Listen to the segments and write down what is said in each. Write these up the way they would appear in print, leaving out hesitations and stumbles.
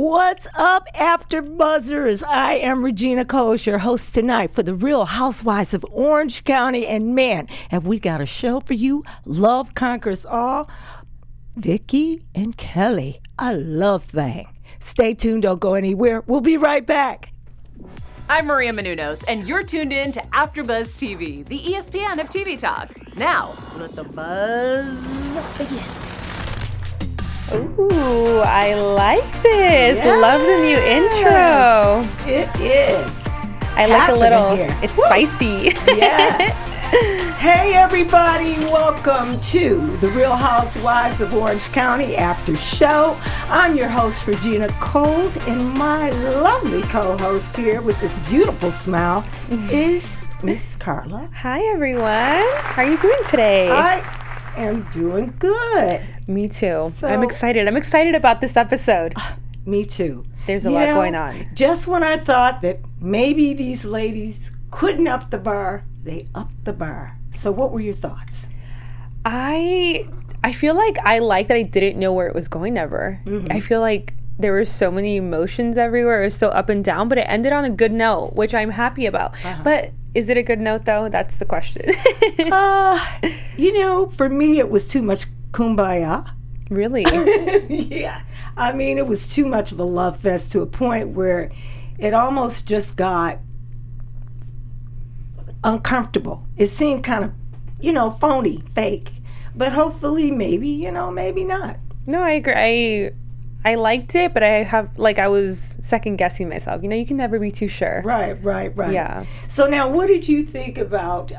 What's up, AfterBuzzers? I am Regina, your host tonight for the Real Housewives of Orange County. And man, have we got a show for you. Love conquers all. Vicki and Kelly, a love thing. Stay tuned, don't go anywhere. We'll be right back. I'm Maria Menounos, and you're tuned in to AfterBuzz TV, the ESPN of TV talk. Now, let the buzz begin. Ooh, I like this. Yes. Love the new intro. It is. I like a little, here. It's spicy. Yes. Hey everybody, welcome to the Real Housewives of Orange County After Show. I'm your host, Regina Coles, and my lovely co-host here with this beautiful smile is Miss Karla. Hi everyone. How are you doing today? I am doing good. Me too. I'm excited. I'm excited about this episode. Me too. There's a lot going on. Just when I thought that maybe these ladies couldn't up the bar, they upped the bar. So what were your thoughts? I feel like I that I didn't know where it was going ever. Mm-hmm. I feel like there were so many emotions everywhere. It was so up and down, but it ended on a good note, which I'm happy about. Uh-huh. But is it a good note, though? That's the question. For me, it was too much kumbaya. Really? Yeah. I mean, it was too much of a love fest to a point where it almost just got uncomfortable. It seemed kind of, phony, fake. But hopefully, maybe not. No, I agree. I liked it, but I was second guessing myself. You can never be too sure. Right. Yeah. So now, what did you think about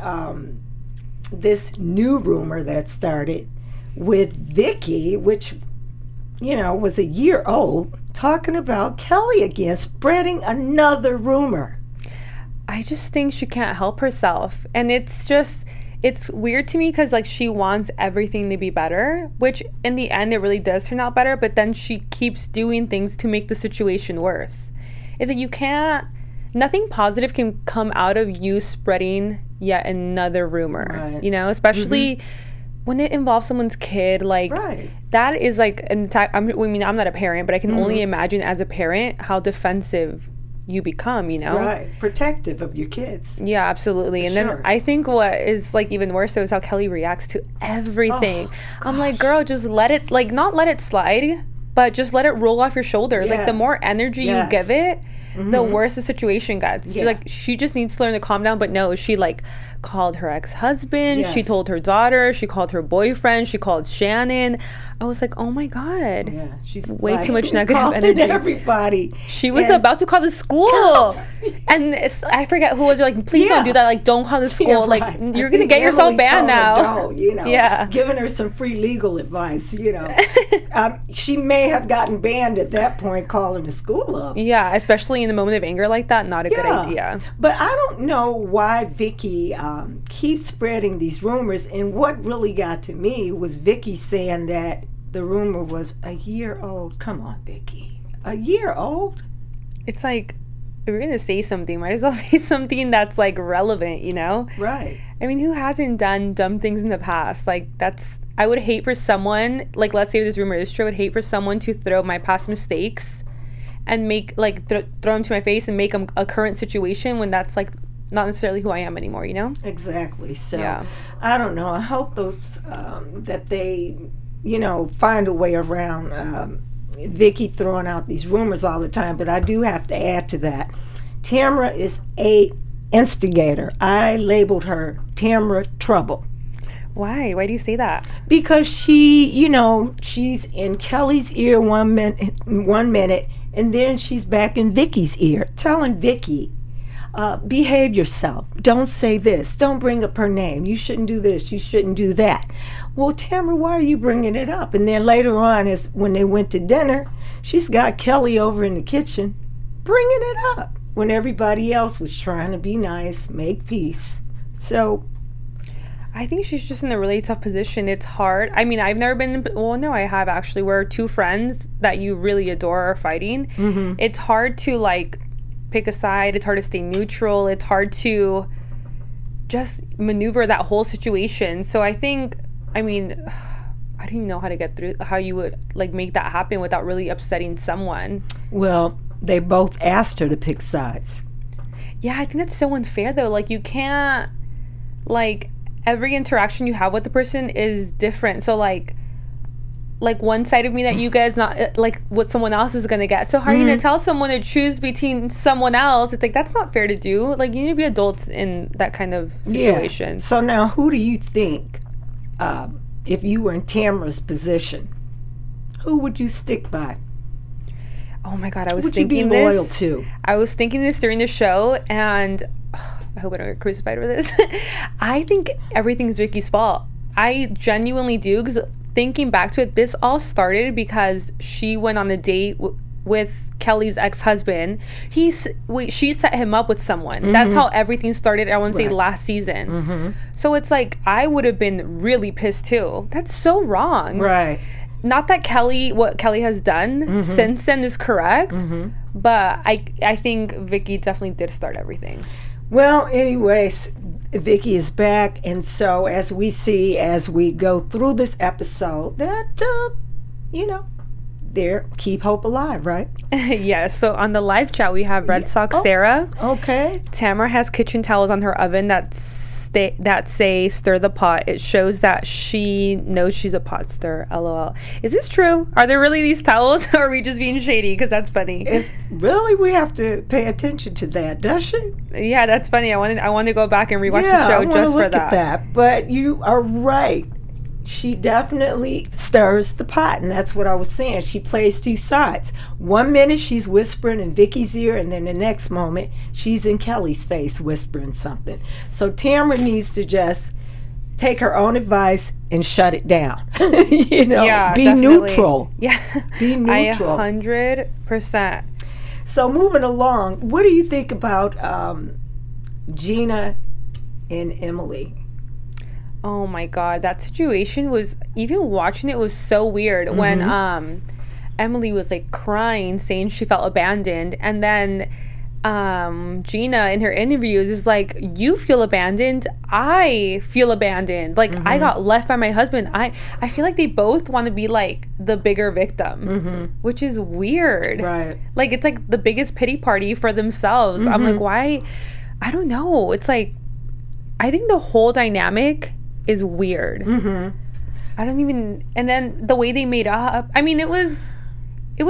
this new rumor that started with Vicki, which, was a year old, talking about Kelly again, spreading another rumor? I just think she can't help herself. And it's weird to me because, she wants everything to be better, which in the end, it really does turn out better. But then she keeps doing things to make the situation worse. It's like nothing positive can come out of you spreading yet another rumor, right. Especially when it involves someone's kid. Right. That is I'm not a parent, but I can only imagine as a parent how defensive you become, Right. Protective of your kids. Yeah, absolutely. And then I think what is even worse is how Kelly reacts to everything. I'm like, girl, just let it, not let it slide, but just let it roll off your shoulders. Yeah. The more energy you give it, the worse the situation gets. Yeah. She just needs to learn to calm down. But no, she called her ex-husband. Yes. She told her daughter. She called her boyfriend. She called Shannon. I was like, oh my God. Yeah, she's way too much negative energy. Everybody. She was about to call the school. And I forget who was please don't do that. Don't call the school. Yeah, right. You're going to get yourself banned now. Yeah. Giving her some free legal advice, She may have gotten banned at that point, calling the school up. Yeah, especially in the moment of anger like that, not a good idea. But I don't know why Vicki keeps spreading these rumors. And what really got to me was Vicki saying that the rumor was a year old. Come on, Vicki. A year old? It's if you're going to say something, might as well say something that's relevant, Right. I mean, who hasn't done dumb things in the past? I would hate for someone, let's say this rumor is true, I would hate for someone to throw my past mistakes and make, throw them to my face and make them a current situation when that's, not necessarily who I am anymore, Exactly. So, yeah. I don't know. I hope those, that they, find a way around Vicki throwing out these rumors all the time. But I do have to add to that. Tamra is a instigator. I labeled her Tamra Trouble. Why? Why do you say that? Because she, she's in Kelly's ear one minute, and then she's back in Vicki's ear, telling Vicki, behave yourself. Don't say this. Don't bring up her name. You shouldn't do this. You shouldn't do that. Well, Tamra, why are you bringing it up? And then later on, when they went to dinner, she's got Kelly over in the kitchen bringing it up when everybody else was trying to be nice, make peace. So I think she's just in a really tough position. It's hard. I mean, I've never been, no, I have actually, where two friends that you really adore are fighting. Mm-hmm. It's hard to pick a side. It's hard to stay neutral. It's hard to just maneuver that whole situation. So I think, I don't even know how to get through, how you would like make that happen without really upsetting someone. Well, they both asked her to pick sides. Yeah, I think that's so unfair though. Like, you can't, like, every interaction you have with the person is different. So like one side of me that you guys not like what someone else is gonna get. So how are you gonna tell someone to choose between someone else? It's like, that's not fair to do. Like, you need to be adults in that kind of situation. Yeah. So now, who do you think, if you were in Tamra's position, who would you stick by? Oh my God, I was Who would thinking you be loyal to? I was thinking this during the show, and I hope I don't get crucified for this. I think everything's Vicki's fault. I genuinely do, because thinking back to it, this all started because she went on a date with Kelly's ex-husband. She set him up with someone. That's how everything started. I want to say last season. So it's like, I would have been really pissed too. That's so wrong. Right. Not that what Kelly has done since then is correct, but I think Vicki definitely did start everything. Well, anyways, Vicki is back, and so as we see as we go through this episode, that there, keep hope alive, right? Yeah. So on the live chat, we have Red Sox Sarah. Okay. Tamra has kitchen towels on her oven that say stir the pot. It shows that she knows she's a pot stirrer. LOL. Is this true? Are there really these towels, or are we just being shady? Because that's funny. Really, we have to pay attention to that, does she? Yeah, that's funny. I want to go back and rewatch the Yeah, show I wanna just for look at that. But you are right. She definitely stirs the pot, and that's what I was saying. She plays two sides. 1 minute she's whispering in Vicki's ear, and then the next moment she's in Kelly's face whispering something. So Tamra needs to just take her own advice and shut it down. Yeah, be definitely. neutral. Yeah, Be neutral. 100%. So moving along, what do you think about Jeana and Emily? Oh my God, that situation was, even watching it was so weird when Emily was like crying, saying she felt abandoned, and then Jeana in her interviews is like, you feel abandoned, I feel abandoned, like I got left by my husband. I feel like they both want to be like the bigger victim, which is weird. Right. Like, it's like the biggest pity party for themselves. I'm like, why? I don't know. It's like, I think the whole dynamic is weird. I don't even, and then the way they made up, I mean, it was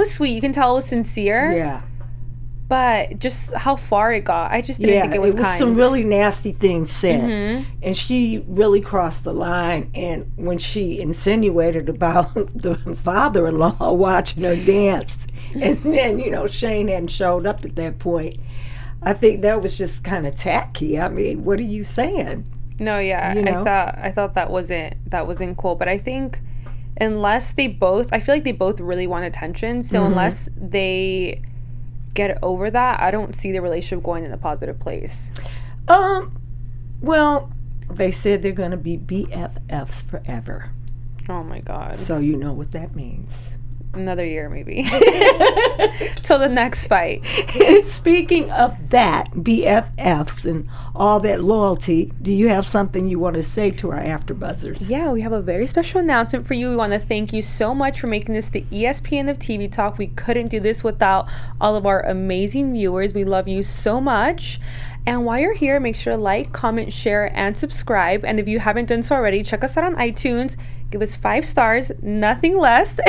sweet. You can tell it was sincere. Yeah. But just how far it got, I just didn't think it was kind. Some really nasty things said. And she really crossed the line. And when she insinuated about the father-in-law watching her dance, and then, Shane hadn't showed up at that point, I think that was just kind of tacky. I mean, what are you saying? No, yeah, I thought that wasn't cool. But I think unless I feel like they both really want attention. So unless they get over that, I don't see the relationship going in a positive place. Well, they said they're going to be BFFs forever. Oh my God. So you know what that means. Another year, maybe. Till the next fight. Speaking of that, BFFs and all that loyalty, do you have something you want to say to our AfterBuzzers? Yeah, we have a very special announcement for you. We want to thank you so much for making this the ESPN of TV Talk. We couldn't do this without all of our amazing viewers. We love you so much. And while you're here, make sure to like, comment, share, and subscribe. And if you haven't done so already, check us out on iTunes. Give us 5 stars, nothing less.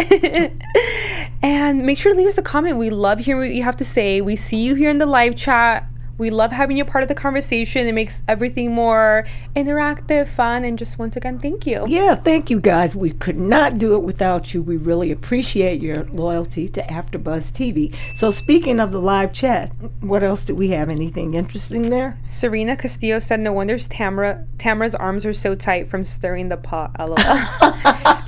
And make sure to leave us a comment. We love hearing what you have to say. We see you here in the live chat. We love having you part of the conversation. It makes everything more interactive, fun, and just once again, thank you. Yeah, thank you guys. We could not do it without you. We really appreciate your loyalty to AfterBuzz TV. So speaking of the live chat, what else do we have? Anything interesting there? Serena Castillo said, no wonder Tamra's arms are so tight from stirring the pot. LOL.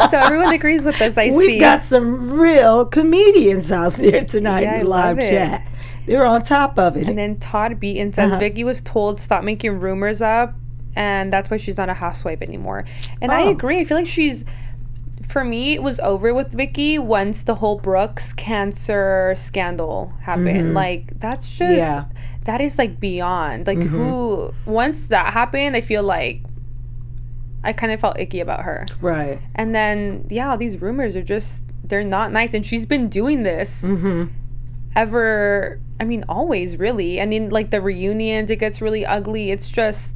So everyone agrees with us, I see. We've got some real comedians out there tonight in the live chat. They're on top of it. And then Todd Beaton says, Vicki was told stop making rumors up, and that's why she's not a housewife anymore. And I agree. I feel like for me, it was over with Vicki once the whole Brooks cancer scandal happened. Like, that's just, that is like beyond. Like, once that happened, I feel like I kind of felt icky about her. Right. And then, yeah, all these rumors are just, they're not nice. And she's been doing this ever, I mean, always, really. And then, like, the reunions, it gets really ugly. It's just,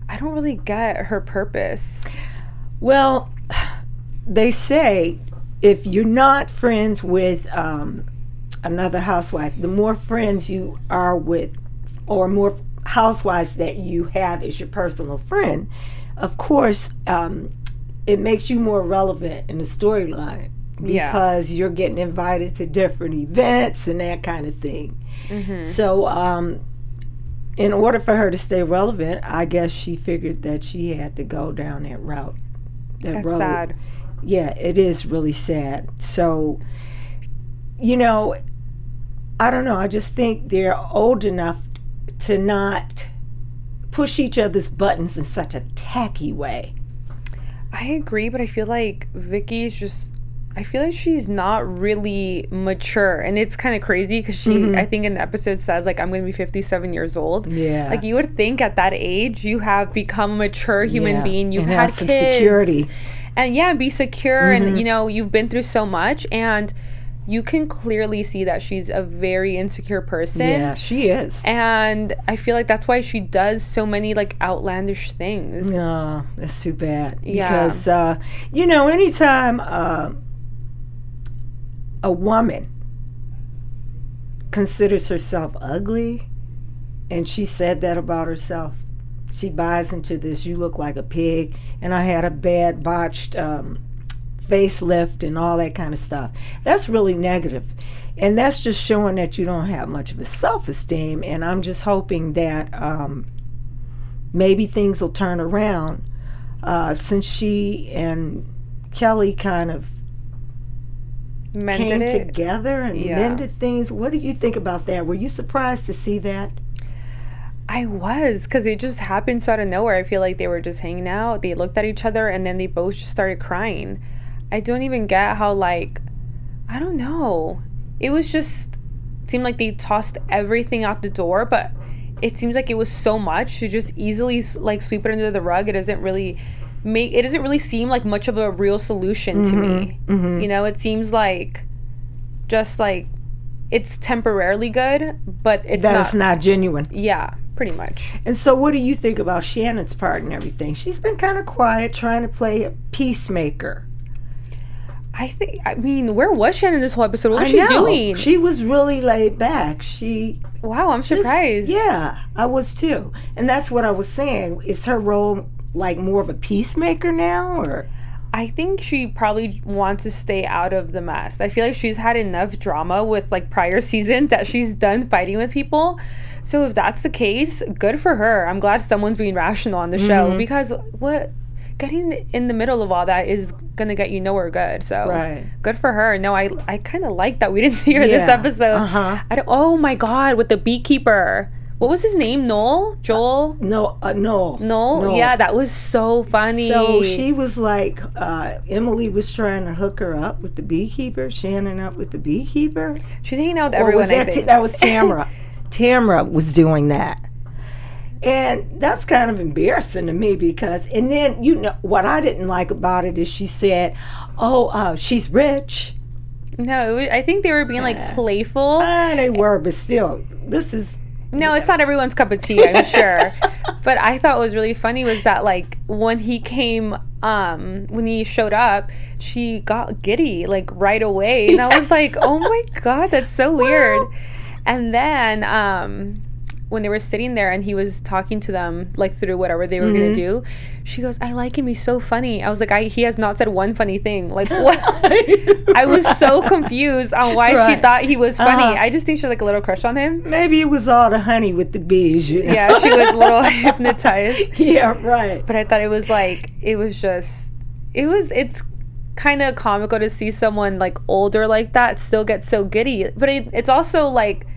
I don't really get her purpose. Well, they say if you're not friends with another housewife, the more friends you are with, or more housewives that you have as your personal friend, of course, it makes you more relevant in the storyline because you're getting invited to different events and that kind of thing. So in order for her to stay relevant, I guess she figured that she had to go down that route. That's sad. Yeah, it is really sad. So, you know, I don't know. I just think they're old enough to not push each other's buttons in such a tacky way. I agree, but I feel like Vicki's just, I feel like she's not really mature. And it's kind of crazy because she, I think in the episode says, like, I'm going to be 57 years old. Yeah. Like, you would think at that age you have become a mature human being. You've had some kids. Security. And be secure. And, you know, you've been through so much. And you can clearly see that she's a very insecure person. Yeah, she is. And I feel like that's why she does so many, like, outlandish things. No, that's too bad. Yeah. Because, you know, anytime a woman considers herself ugly, and she said that about herself, she buys into this, you look like a pig, and I had a bad botched facelift and all that kind of stuff. That's really negative. And that's just showing that you don't have much of a self-esteem. And I'm just hoping that maybe things will turn around since she and Kelly kind of came together and mended things. What do you think about that? Were you surprised to see that? I was, because it just happened so out of nowhere. I feel like they were just hanging out. They looked at each other, and then they both just started crying. I don't even get how, like, I don't know. It was just, seemed like they tossed everything out the door, but it seems like it was so much to just easily, like, sweep it under the rug. It doesn't really seem like much of a real solution to me. You know, it seems like just like it's temporarily good, but it's not genuine. Yeah, pretty much. And so what do you think about Shannon's part and everything? She's been kind of quiet, trying to play a peacemaker. I mean, where was Shannon this whole episode? What was she doing? She was really laid back. Wow, I'm surprised. Yeah, I was too. And that's what I was saying. Is her role like more of a peacemaker now, or? I think she probably wants to stay out of the mess. I feel like she's had enough drama with, like, prior seasons that she's done fighting with people. So if that's the case, good for her. I'm glad someone's being rational on the show, because getting in the middle of all that is gonna get you nowhere good. So good for her. No, I kind of like that we didn't see her this episode. Oh my God, with the beekeeper. What was his name? Noel? Joel? Noel. Noel? Yeah, that was so funny. So she was like, Emily was trying to hook her up with the beekeeper, Shannon up with the beekeeper. She's hanging out with everyone, I think. That was Tamra. Tamra was doing that. And that's kind of embarrassing to me because, and then, you know, what I didn't like about it is she said, she's rich. No, I think they were being, like, playful. They were, but still, this is... No, it's not everyone's cup of tea, I'm sure. But I thought what was really funny was that, like, when he came, when he showed up, she got giddy, like, right away. And I was like, oh my God, that's so weird. And then, when they were sitting there and he was talking to them, like, through whatever they were going to do, she goes, I like him, he's so funny. I was like, he has not said one funny thing. Like, what? I was so confused on why she thought he was funny. I just think she had, like, a little crush on him. Maybe it was all the honey with the bees, you know? Yeah, she was a little hypnotized. Yeah, right. But I thought it was, like, it's kind of comical to see someone, like, older like that still get so giddy. But it's also, like,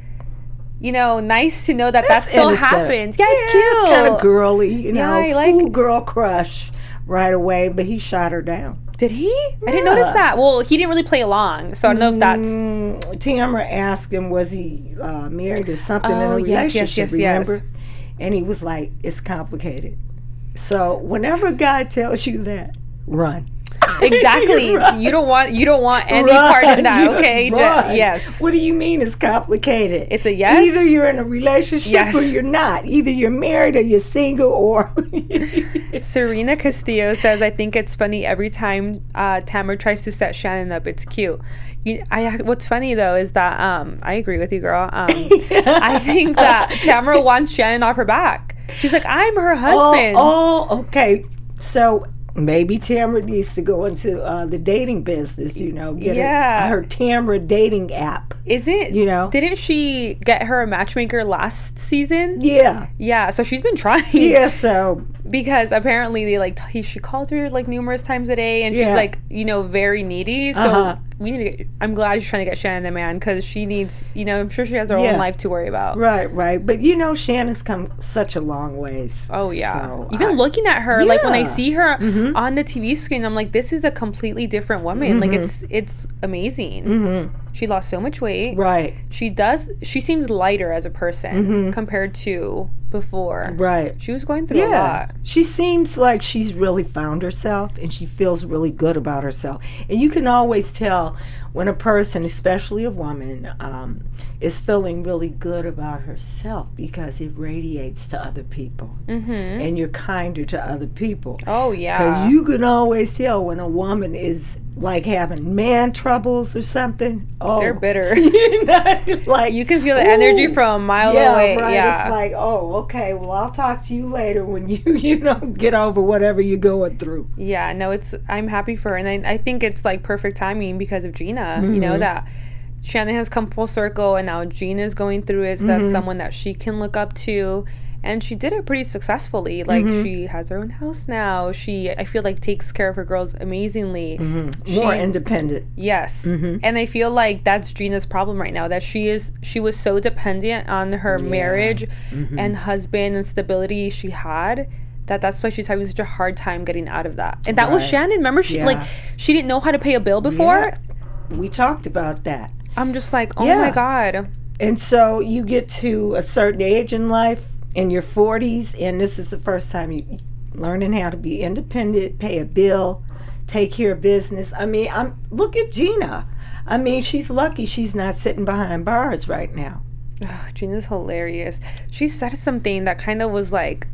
you know, nice to know that still happens. Yeah, it's cute. It's kind of girly, you know, yeah, schoolgirl crush right away, but he shot her down. Did he? Yeah. I didn't notice that. Well, he didn't really play along, so I don't know if that's... Tamra asked him, was he married or something in a relationship, remember? And he was like, it's complicated. So whenever God tells you that, run. Exactly. Run. You don't want any part in that, okay? Yes. What do you mean it's complicated? It's a yes. Either you're in a relationship or you're not. Either you're married or you're single or... Serena Castillo says, I think it's funny every time Tamra tries to set Shannon up. It's cute. What's funny, though, is that I agree with you, girl. I think that Tamra wants Shannon off her back. She's like, I'm her husband. Oh, okay. So... maybe Tamra needs to go into the dating business, get her Tamra dating app. Is it? Didn't she get her a matchmaker last season? Yeah. Yeah, so she's been trying. Yeah, so. Because apparently she calls her like numerous times a day and she's like, very needy. So I'm glad she's trying to get Shannon a man because she needs, I'm sure she has her own life to worry about. Right. But Shannon's come such a long ways. Oh, yeah. So even looking at her, like when I see her on the TV screen, I'm like, this is a completely different woman. Like it's amazing. She lost so much weight. Right. She seems lighter as a person compared to before. Right. She was going through a lot. She seems like she's really found herself and she feels really good about herself. And you can always tell when a person, especially a woman, is feeling really good about herself because it radiates to other people. And you're kinder to other people. Oh, yeah. Because you can always tell when a woman is like having man troubles or something. Oh, they're bitter. Like you can feel the energy from a mile away. Right. Yeah, it's like, oh, okay. Well, I'll talk to you later when you get over whatever you're going through. Yeah, no, I'm happy for her, and I think it's like perfect timing because of Jeana. That Shannon has come full circle, and now Jeana's going through it. So that's someone that she can look up to. And she did it pretty successfully. Like, she has her own house now. I feel like, takes care of her girls amazingly. More independent. Yes. And I feel like that's Jeana's problem right now, that she was so dependent on her marriage and husband and stability she had, that's why she's having such a hard time getting out of that. And that was Shannon. Remember, she didn't know how to pay a bill before? Yeah. We talked about that. I'm just like, oh my God. And so you get to a certain age in life, in your 40s, and this is the first time you learning how to be independent, pay a bill, take care of business. I mean, look at Jeana. I mean, she's lucky she's not sitting behind bars right now. Oh, Jeana's hilarious. She said something that kind of was like,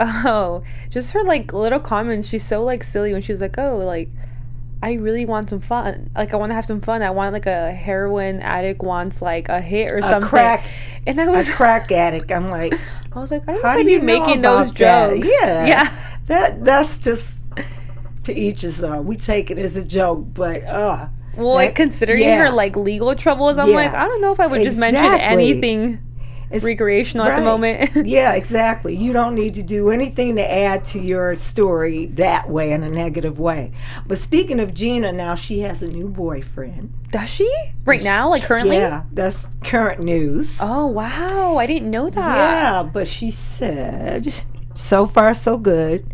just her like little comments. She's so like silly when she was like, I really want some fun. Like, I want to have some fun. I want like a heroin addict wants like a hit or something. And I was a crack addict. I'm like, I was like, I how do you making those jokes? Yeah. That's just to each his own. We take it as a joke, but considering her like legal troubles, I'm like, I don't know if I would just mention anything. It's recreational at the moment. Yeah, exactly. You don't need to do anything to add to your story that way, in a negative way. But speaking of Jeana, now she has a new boyfriend. Does she? Right now? Like currently? Yeah, that's current news. Oh, wow. I didn't know that. Yeah, but she said, so far so good.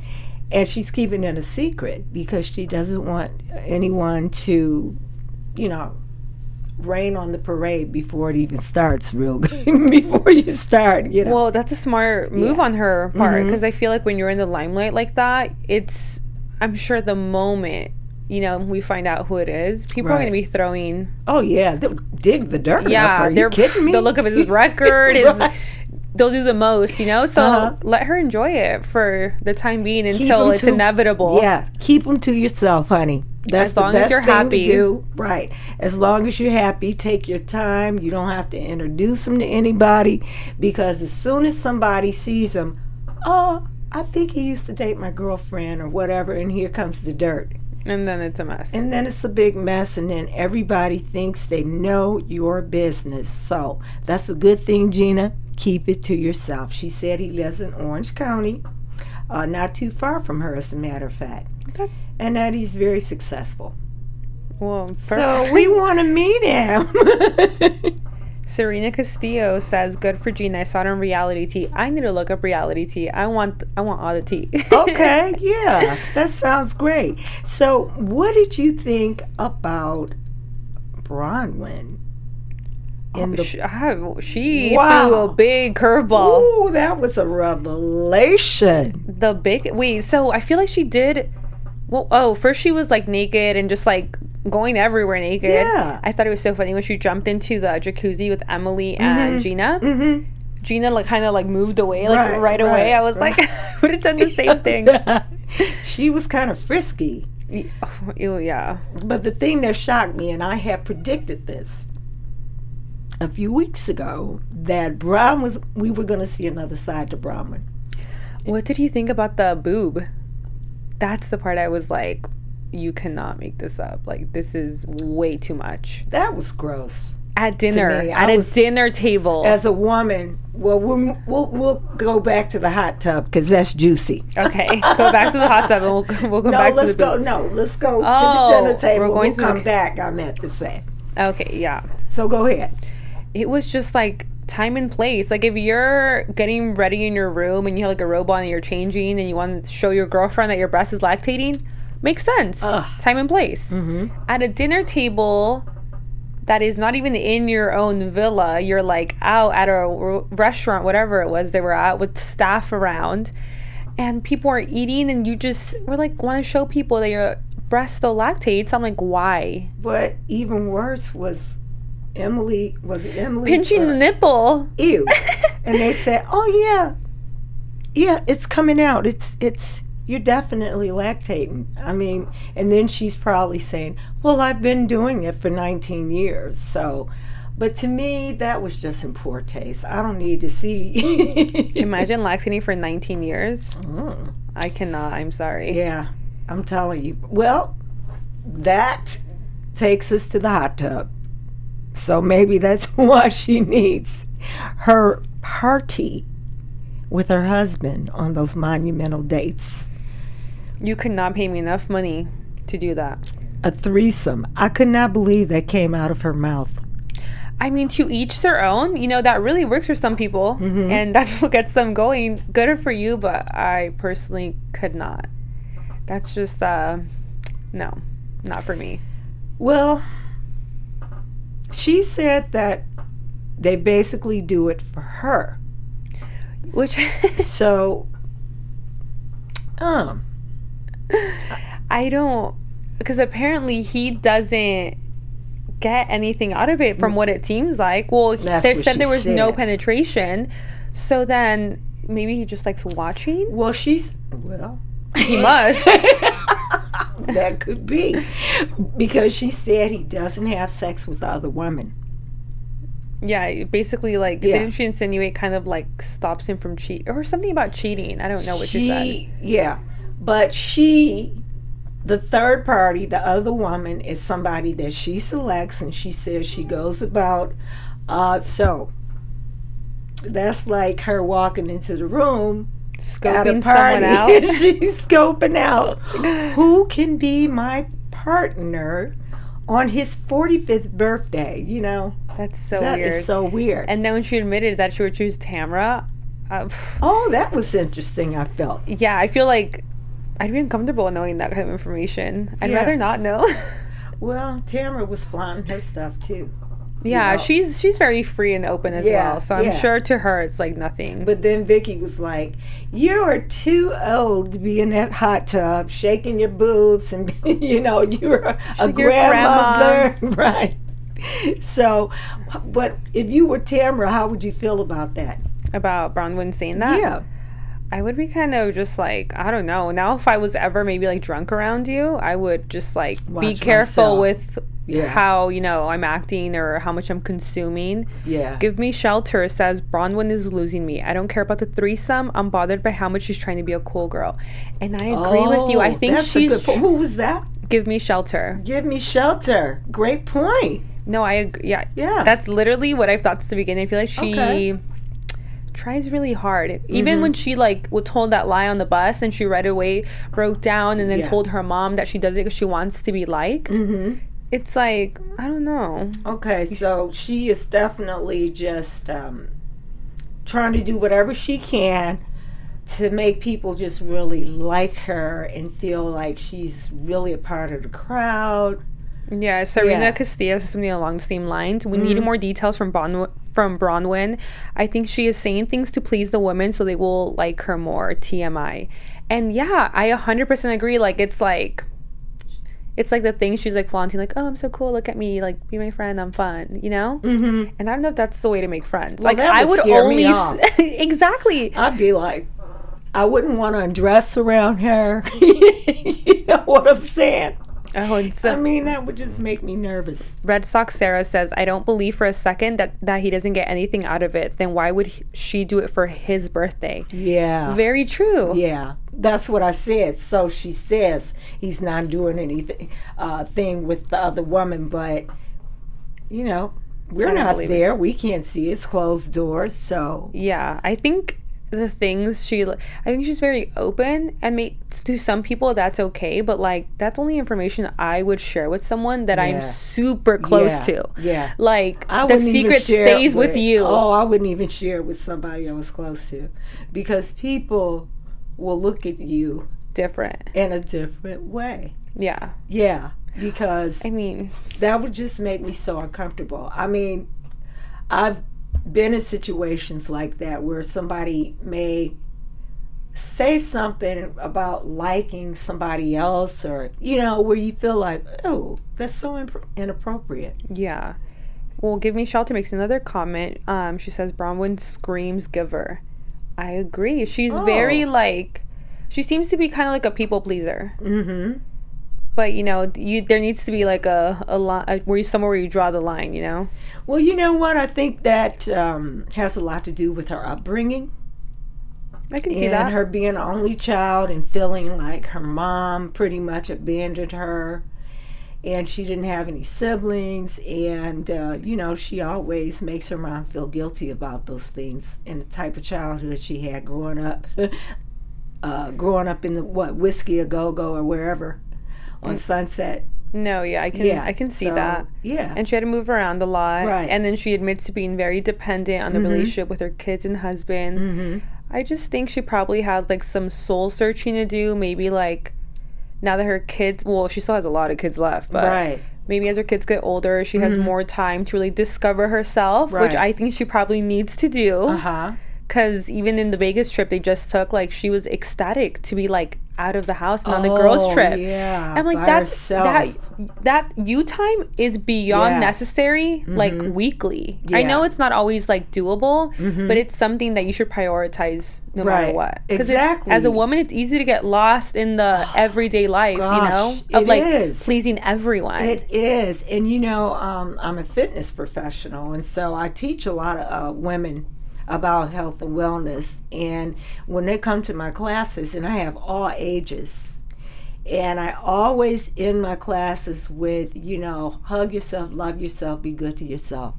And she's keeping it a secret because she doesn't want anyone to, rain on the parade before it even starts before you start, Well, that's a smart move on her part because I feel like when you're in the limelight like that, I'm sure the moment we find out who it is, people are going to be throwing, they'll dig the dirt up. Are you kidding me? They'll look up his record. They'll do the most, so let her enjoy it for the time being until it's inevitable. Yeah, keep them to yourself, honey. That's as long as you're happy. To do. Right. As long as you're happy, take your time. You don't have to introduce them to anybody because as soon as somebody sees them, I think he used to date my girlfriend or whatever, and here comes the dirt. And then it's a mess. And then it's a big mess, and then everybody thinks they know your business. So that's a good thing, Jeana. Keep it to yourself. She said he lives in Orange County, not too far from her, as a matter of fact. And that he's very successful. Well, so we want to meet him. Serena Castillo says, "Good for Jeana. I saw it on reality tea. I need to look up reality tea. I want all the tea." Okay, yeah, that sounds great. So, what did you think about Bronwyn in the she Wow. threw a big curveball. Ooh, that was a revelation. The big wait. So I feel like she did. Well, first she was like naked and just like going everywhere naked. Yeah. I thought it was so funny when she jumped into the jacuzzi with Emily and Jeana. Mm-hmm. Jeana like kind of like moved away like right away. I was like, I would have done the same thing. She was kind of frisky. Ew, yeah. But the thing that shocked me, and I had predicted this a few weeks ago, that we were going to see another side to Bronwyn. What did you think about the boob? That's the part I was like, you cannot make this up. Like, this is way too much. That was gross. At dinner, me, at a dinner table. As a woman, well, we'll go back to the hot tub because that's juicy. Okay, go back to the hot tub and we'll come back to the boob. Let's go to the dinner table. We're going we'll come back, I meant to say. Okay, yeah. So go ahead. It was just like time and place. Like if you're getting ready in your room and you have like a robe on and you're changing and you want to show your girlfriend that your breast is lactating, makes sense. Time and place. Mm-hmm. At a dinner table that is not even in your own villa, you're like out at a restaurant, whatever it was they were at, with staff around, and people are eating, and you just were like want to show people that your breast still lactates. I'm like, why? But even worse was Emily pinching the nipple. Ew. And they said, oh yeah, it's coming out. It's you're definitely lactating. I mean, and then she's probably saying, well, I've been doing it for 19 years. So, but to me, that was just in poor taste. I don't need to see. Imagine lactating for 19 years. I cannot. I'm sorry. Yeah, I'm telling you. Well, that takes us to the hot tub. So maybe that's why she needs her party with her husband on those monumental dates. You could not pay me enough money to do that. A threesome. I could not believe that came out of her mouth. I mean, to each their own. You know, that really works for some people. Mm-hmm. And that's what gets them going. Good for you, but I personally could not. That's just, no, not for me. Well, she said that they basically do it for her. Which so I don't, because apparently he doesn't get anything out of it from what it seems like. Well, they said there was no penetration, so then maybe he just likes watching. Well, he must. That could be, because she said he doesn't have sex with other women. Yeah, basically, like, didn't she insinuate kind of like stops him from cheating or something about cheating? I don't know what she said. Yeah, but the third party, the other woman, is somebody that she selects, and she says she goes about. So that's like her walking into the room, scoping someone out. She's scoping out who can be my partner on his 45th birthday. You know, that's so weird. That is so weird. And then when she admitted that she would choose Tamra, that was interesting. I felt. Yeah, I feel like I'd be uncomfortable knowing that kind of information. I'd rather not know. Well, Tamra was flaunting her stuff too. Yeah, you know? she's very free and open as well. So I'm sure to her it's like nothing. But then Vicki was like, "You are too old to be in that hot tub, shaking your boobs, and you know you're a grandmother, right?" So, but if you were Tamra, how would you feel about that? About Bronwyn saying that? Yeah. I would be kind of just like, I don't know. Now, if I was ever maybe like drunk around you, I would just like be careful with how, you know, I'm acting or how much I'm consuming. Yeah. Give me shelter, says Bronwyn is losing me. I don't care about the threesome. I'm bothered by how much she's trying to be a cool girl. And I agree with you. I think she's... Who was that? Give me shelter. Give me shelter. Great point. No, I agree. Yeah. That's literally what I've thought since the beginning. I feel like she... tries really hard. Even when she like told that lie on the bus and she right away broke down and then told her mom that she does it because she wants to be liked. It's like, I don't know. Okay, so she is definitely just trying to do whatever she can to make people just really like her and feel like she's really a part of the crowd. Yeah, Serena Yeah. Castillo says something along the same lines. We need more details from Bronwyn. I think she is saying things to please the women so they will like her more. TMI. And yeah, I 100% agree. Like it's like the thing she's like flaunting, like, oh, I'm so cool. Look at me, like, be my friend. I'm fun, you know. Mm-hmm. And I don't know if that's the way to make friends. Well, like that I would would scare me only off. exactly. I'd be like, I wouldn't want to undress around her. You know what I'm saying? Oh, it's I mean, that would just make me nervous. Red Sox Sarah says, I don't believe for a second that he doesn't get anything out of it. Then why would she do it for his birthday? Yeah. Very true. Yeah. That's what I said. So she says he's not doing anything thing with the other woman, but, you know, we're not there. We can't see. It's closed doors, so. Yeah, I think the things I think she's very open, and to some people that's okay, but like that's only information I would share with someone that I'm super close to. Yeah. Like I the wouldn't even secret share stays with you. Oh, I wouldn't even share it with somebody I was close to, because people will look at you different in a different way. Yeah. Yeah. Because I mean, that would just make me so uncomfortable. I mean, I've been in situations like that where somebody may say something about liking somebody else, or, you know, where you feel like, oh, that's so inappropriate. Yeah. Well, Give Me Shelter makes another comment. She says, Bronwyn screams giver. I agree. She's very like, she seems to be kind of like a people pleaser. Mm-hmm. But, you know, there needs to be like a line somewhere where you draw the line, you know? Well, you know what? I think that has a lot to do with her upbringing. I can see that. And her being an only child and feeling like her mom pretty much abandoned her. And she didn't have any siblings. And, you know, she always makes her mom feel guilty about those things. And the type of childhood she had growing up. Growing up in the, Whiskey a Go-Go or wherever. On Sunset. No, yeah, I can see that. Yeah. And she had to move around a lot. Right. And then she admits to being very dependent on the relationship with her kids and husband. Mm-hmm. I just think she probably has like some soul searching to do. Maybe like now that her kids, well, she still has a lot of kids left, but maybe as her kids get older, she has more time to really discover herself, which I think she probably needs to do. Uh-huh. Because even in the Vegas trip they just took, like, she was ecstatic to be like out of the house and on the girls trip. Yeah, I'm like, that you time is beyond necessary, like weekly. I know it's not always like doable, but it's something that you should prioritize no matter what. Exactly. As a woman, it's easy to get lost in the everyday life, you know, of like pleasing everyone. It is. And you know, I'm a fitness professional, and so I teach a lot of women about health and wellness. And when they come to my classes, and I have all ages, and I always end my classes with, you know, hug yourself, love yourself, be good to yourself.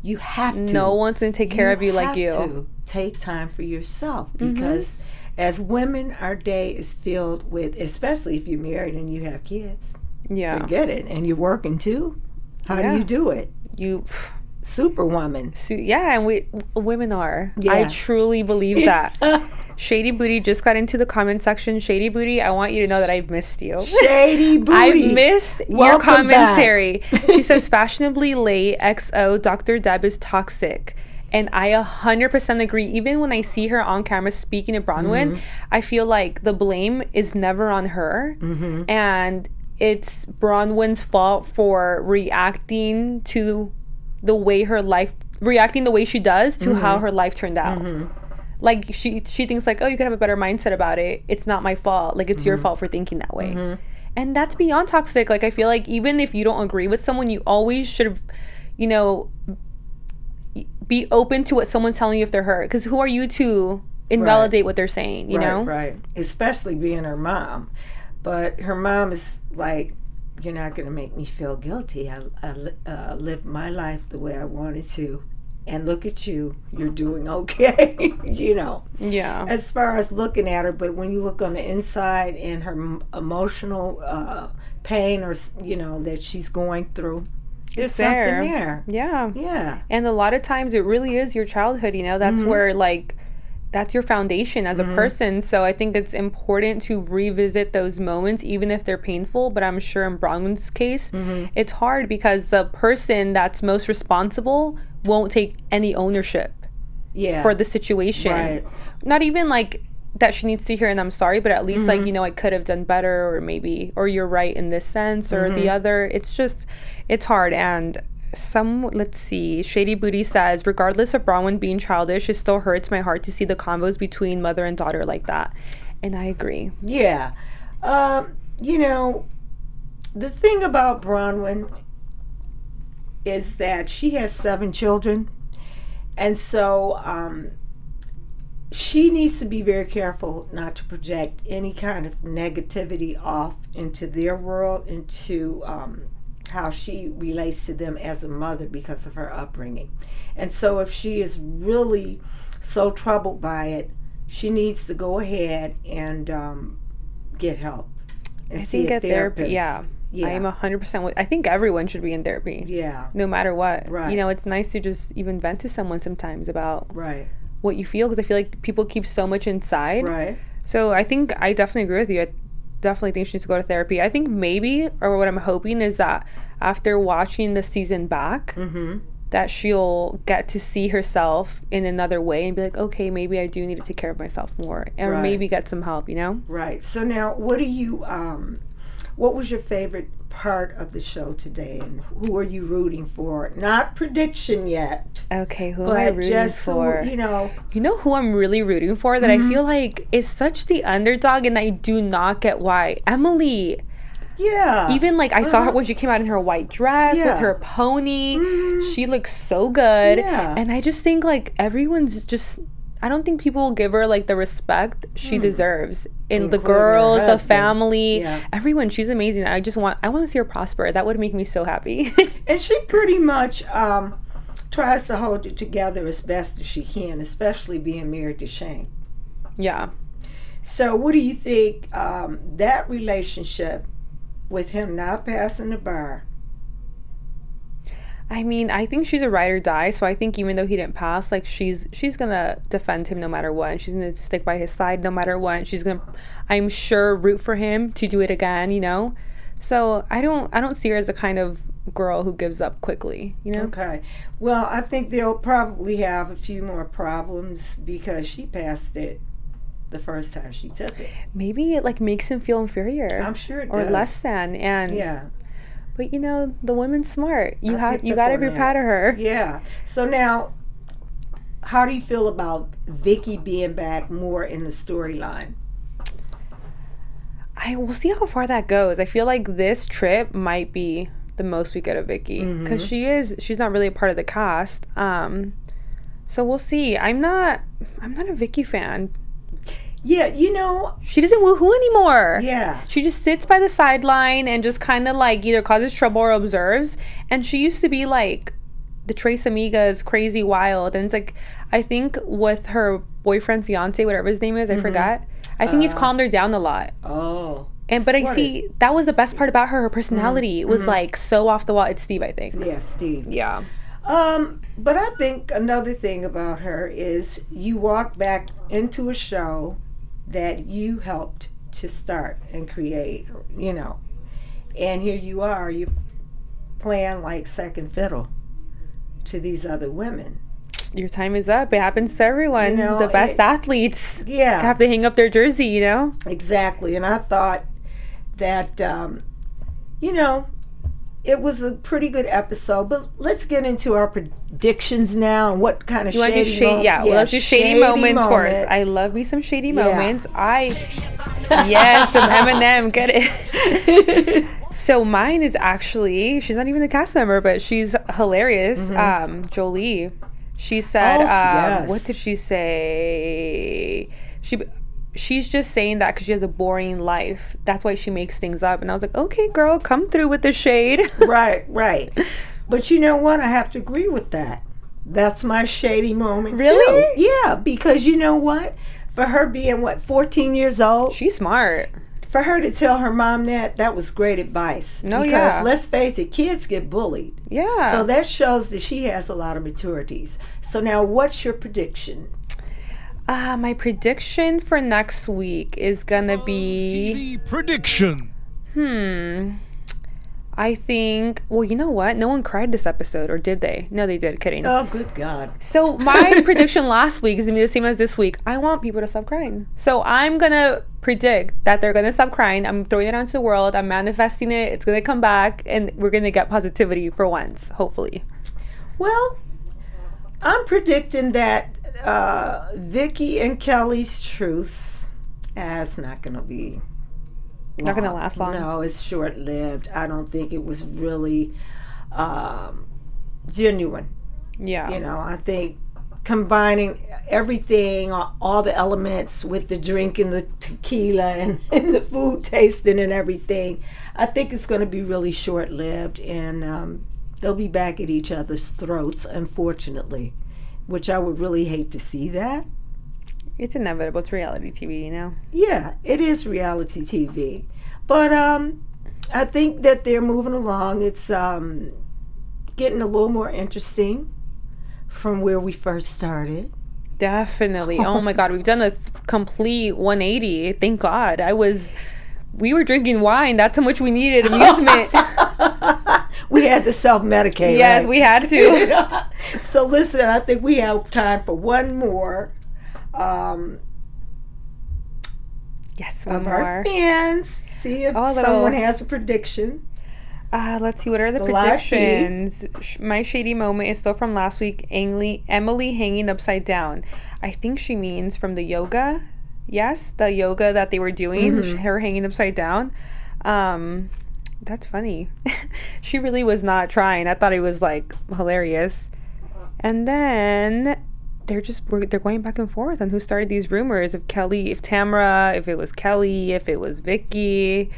You have to. No one's going to take care of you like you. You have to take time for yourself, because as women, our day is filled with, especially if you're married and you have kids. Yeah. Forget it. And you're working too. How do you do it? Superwoman. And women are. Yeah. I truly believe that. Shady Booty just got into the comment section. Shady Booty, I want you to know that I've missed you. Shady Booty. I've missed your commentary. She says, fashionably late, XO, Dr. Deb is toxic. And I 100% agree. Even when I see her on camera speaking to Bronwyn, I feel like the blame is never on her. And it's Bronwyn's fault for reacting the way she does to how her life turned out. Like she thinks like, oh, you could have a better mindset about it. It's not my fault. Like, it's your fault for thinking that way. And that's beyond toxic. Like, I feel like even if you don't agree with someone, you always should, you know, be open to what someone's telling you if they're hurt. Because who are you to invalidate what they're saying, you know? Right. Especially being her mom. But her mom is like, you're not going to make me feel guilty. I lived my life the way I wanted to. And look at you. You're doing okay. You know. Yeah. As far as looking at her, but when you look on the inside and her emotional pain, or, you know, that she's going through, there's something there. Yeah. And a lot of times it really is your childhood, you know. That's where, like, that's your foundation as a person. So I think it's important to revisit those moments, even if they're painful. But I'm sure in Bronwyn's case, it's hard because the person that's most responsible won't take any ownership for the situation. Right. Not even like that she needs to hear and I'm sorry, but at least like, you know, I could have done better, or maybe, or you're right in this sense or the other. It's just, it's hard. And let's see, Shady Booty says, regardless of Bronwyn being childish, it still hurts my heart to see the combos between mother and daughter like that. And I agree. Yeah. You know, the thing about Bronwyn is that she has 7 children. And so she needs to be very careful not to project any kind of negativity off into their world, into how she relates to them as a mother because of her upbringing. And so if she is really so troubled by it, she needs to go ahead and get help and see a therapist. Yeah. I am 100% I think everyone should be in therapy. Yeah. No matter what. Right. You know, it's nice to just even vent to someone sometimes about Right. what you feel, because I feel like people keep so much inside. Right. So I think I definitely agree with you. I definitely think she needs to go to therapy. I think maybe, or what I'm hoping is that after watching the season back, that she'll get to see herself in another way and be like, okay, maybe I do need to take care of myself more, or maybe get some help, you know? Right. So now, what do you, what was your favorite part of the show today, and who are you rooting for? Not prediction yet. Okay, who am I rooting for? Who, you know who I'm really rooting for that I feel like is such the underdog, and I do not get why. Emily. Yeah. Even like I saw her when she came out in her white dress with her pony. She looks so good. Yeah. And I just think like everyone's just, I don't think people will give her like the respect she deserves. In the girls, the family, everyone. She's amazing. I want to see her prosper. That would make me so happy. And she pretty much tries to hold it together as best as she can, especially being married to Shane. Yeah. So what do you think that relationship with him not passing the bar? I mean, I think she's a ride or die, so I think even though he didn't pass, like she's gonna defend him no matter what, and she's gonna stick by his side no matter what, and she's gonna, I'm sure, root for him to do it again, you know? So I don't see her as a kind of girl who gives up quickly, you know? Okay. Well, I think they'll probably have a few more problems because she passed it the first time she took it. Maybe it like makes him feel inferior. I'm sure it or does. less than, and yeah. But you know, the woman's smart. You gotta be proud of her. Yeah. So now, how do you feel about Vicki being back more in the storyline? We'll see how far that goes. I feel like this trip might be the most we get of Vicki, because she's not really a part of the cast. So we'll see. I'm not a Vicki fan. Yeah, you know, she doesn't woohoo anymore. Yeah. She just sits by the sideline and just kind of like either causes trouble or observes. And she used to be like the Tres Amigas, crazy wild. And it's like, I think with her boyfriend, fiance, whatever his name is, I forgot. I think he's calmed her down a lot. Oh. But I see that was the best part about her. Her personality was like so off the wall. It's Steve, I think. Yeah, Steve. Yeah. But I think another thing about her is you walk back into a show that you helped to start and create, you know, and here you are, you playing like second fiddle to these other women. Your time is up. It happens to everyone. You know, the best athletes have to hang up their jersey, you know? Exactly. And I thought that, you know, it was a pretty good episode, but let's get into our predictions now and what kind of shady moments. Yeah, well, let's do shady moments first. I love me some shady moments. Yes, some Eminem, get it. So mine is actually, she's not even a cast member, but she's hilarious. Jolie. She said, what did she say? She's just saying that because she has a boring life. That's why she makes things up. And I was like, okay, girl, come through with the shade. Right. But you know what? I have to agree with that. That's my shady moment, really? Too. Yeah, because you know what? For her being, 14 years old? She's smart. For her to tell her mom that was great advice. Because let's face it, kids get bullied. Yeah. So that shows that she has a lot of maturities. So now, what's your prediction? My prediction for next week is gonna be TV prediction. I think, well, you know what? No one cried this episode, or did they? No, they did. Kidding. Oh, good God. So my prediction last week is going to be the same as this week. I want people to stop crying. So I'm going to predict that they're going to stop crying. I'm throwing it out into the world. I'm manifesting it. It's going to come back, and we're going to get positivity for once, hopefully. Well, I'm predicting that Vicki and Kelly's truce is not going to be Not going to last long. No, it's short-lived. I don't think it was really genuine. Yeah. You know, I think combining everything, all the elements with the drink and the tequila and the food tasting and everything, I think it's going to be really short-lived, and they'll be back at each other's throats, unfortunately, which I would really hate to see that. It's inevitable. It's reality TV, you know? Yeah, it is reality TV. But I think that they're moving along. It's getting a little more interesting from where we first started. Definitely. Oh my God, we've done a complete 180. Thank God. We were drinking wine. That's how much we needed amusement. We had to self-medicate. Yes, right? we had to. So listen, I think we have time for one more. Yes, one of more. Our fans. See if someone has a prediction. Let's see, what are the predictions? My shady moment is still from last week. Emily hanging upside down. I think she means from the yoga. Yes, the yoga that they were doing. Her hanging upside down. That's funny. She really was not trying. I thought it was like hilarious. And then they're going back and forth on who started these rumors, if Tamra, if it was Kelly, if it was Vicki.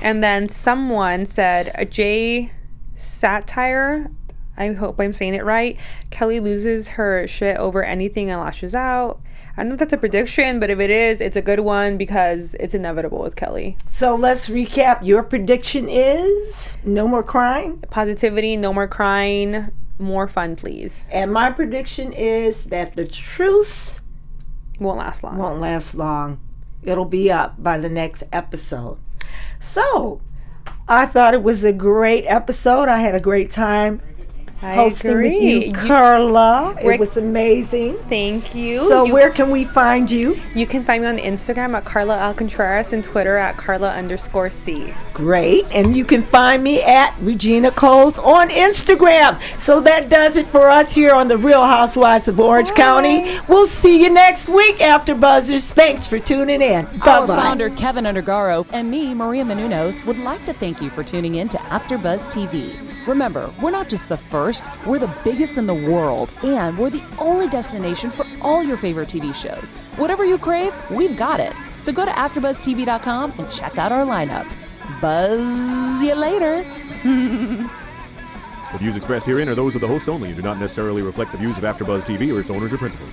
And then someone said, Jay Satire, I hope I'm saying it right, Kelly loses her shit over anything and lashes out. I don't know if that's a prediction, but if it is, it's a good one because it's inevitable with Kelly. So let's recap. Your prediction is no more crying? Positivity, no more crying, more fun, please. And my prediction is that the truce won't last long. It'll be up by the next episode. So I thought it was a great episode. I had a great time hosting with you, Karla. It was amazing. Thank you. So where can we find you? You can find me on Instagram at Karla Contreras and Twitter at Karla_C. Great. And you can find me at Regina Coles on Instagram. So that does it for us here on the Real Housewives of Orange County. We'll see you next week, AfterBuzzers. Thanks for tuning in. Bye-bye. Our founder, Kevin Undergaro, and me, Maria Menounos, would like to thank you for tuning in to AfterBuzz TV. Remember, we're not just the first, we're the biggest in the world, and we're the only destination for all your favorite TV shows. Whatever you crave, we've got it. So go to AfterBuzzTV.com and check out our lineup. Buzz you later. The views expressed herein are those of the hosts only and do not necessarily reflect the views of AfterBuzz TV or its owners or principals.